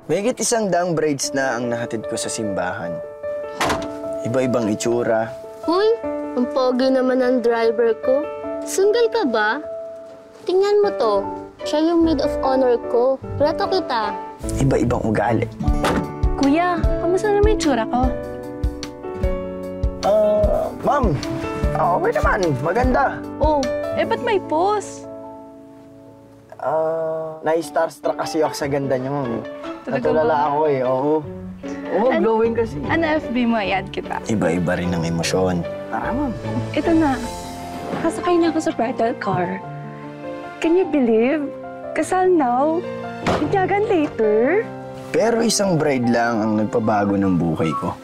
Mahigit 100 brides na ang nahatid ko sa simbahan. Iba-ibang itsura. Uy, ang pogi naman ang driver ko. Single ka ba? Tingnan mo to. Siya yung maid of honor ko. Reto kita. Iba-ibang ugali. Kuya, kamusta naman yung tsura ko? Ma'am. Okay naman. Maganda. Oh, ba't may pose? Na-starstruck kasi ako sa ganda niya, ma'am. Talaga Natulala ba? ako eh, oo. Oo, glowing kasi. Ano FB mo? I-add kita. Iba-iba rin ang emosyon. Tara, ma'am. Ito na. Nakasakay na ako sa bridal car. Can you believe? Kasal now? Inyagan later? Pero isang bride lang ang nagpabago ng buhay ko.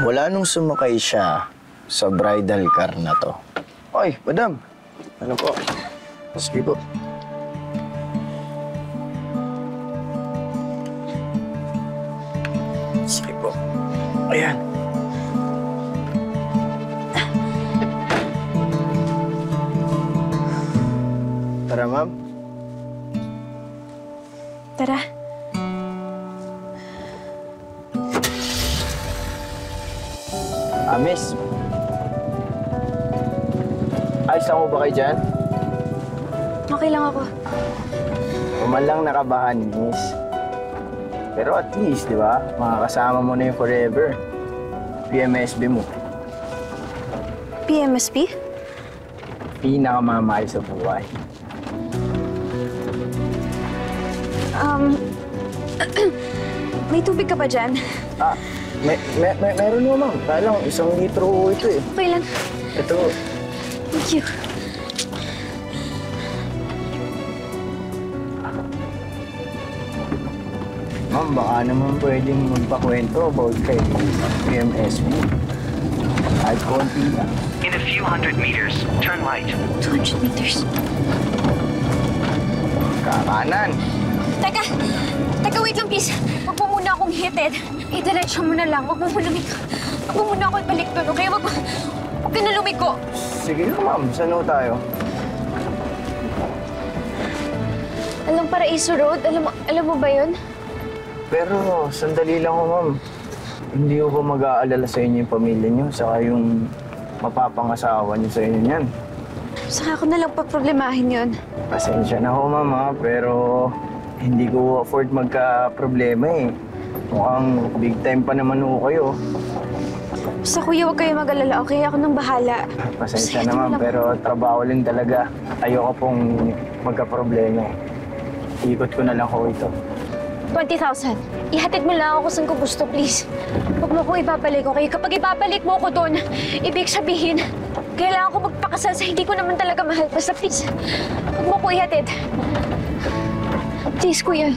Mula nung sumakay siya sa bridal car na to. Oy, madam. Ano po? Sige po. Sige po. Ayan. Tara, ma'am. Tara. Miss. Ayos lang mo ba kayo dyan? Okay lang ako. Human lang nakabahan, miss. Pero at least, di ba? Makakasama mo na yung forever. PMSB mo. PMSP? Pinakamamahal sa buhay. May tubig ka ba dyan? Meron mo, ma'am. Kaya lang, 1 litro ito eh. Okay lang. Ito. Thank you. Ma'am, baka naman pwedeng magpakwento about kay PMSB. At konti lang. In a few hundred meters, turn right. 200 meters. Kakanan. Teka, wait lang please. Huwag mo muna akong hitid. Idiretso mo na lang. Huwag mo muna ako ibalik doon, okay? Huwag ka na lumiko. Sige na, ma'am. Saan ho tayo? Alam Paraiso Road? Alam mo ba yun? Pero, sandali lang ho, ma'am. Hindi ho ba mag-aalala sa inyo yung pamilya niyo, saka yung mapapangasawa niyo sa inyo niyan? Saka ako na lang paproblemahin yun. Pasensya na ho, ma'am, ha? Pero hindi ko afford magka-problema eh. Mukhang big time pa naman ho kayo. Basta kuya, huwag kayo mag-alala, okay? Ako nang bahala. Pasensya na, ma'am, pero trabaho lang talaga. Ayoko pong magka-problema eh. Ikot ko na lang ho ito. 20,000. Ihatid mo lang ako kung saan ko gusto, please. Huwag mo ko ibabalik, okay? Kapag ibabalik mo ako doon, ibig sabihin, kailangan ko magpakasal sa hindi ko naman talaga mahal. Basta please, huwag mo ko ihatid. Please, kuya.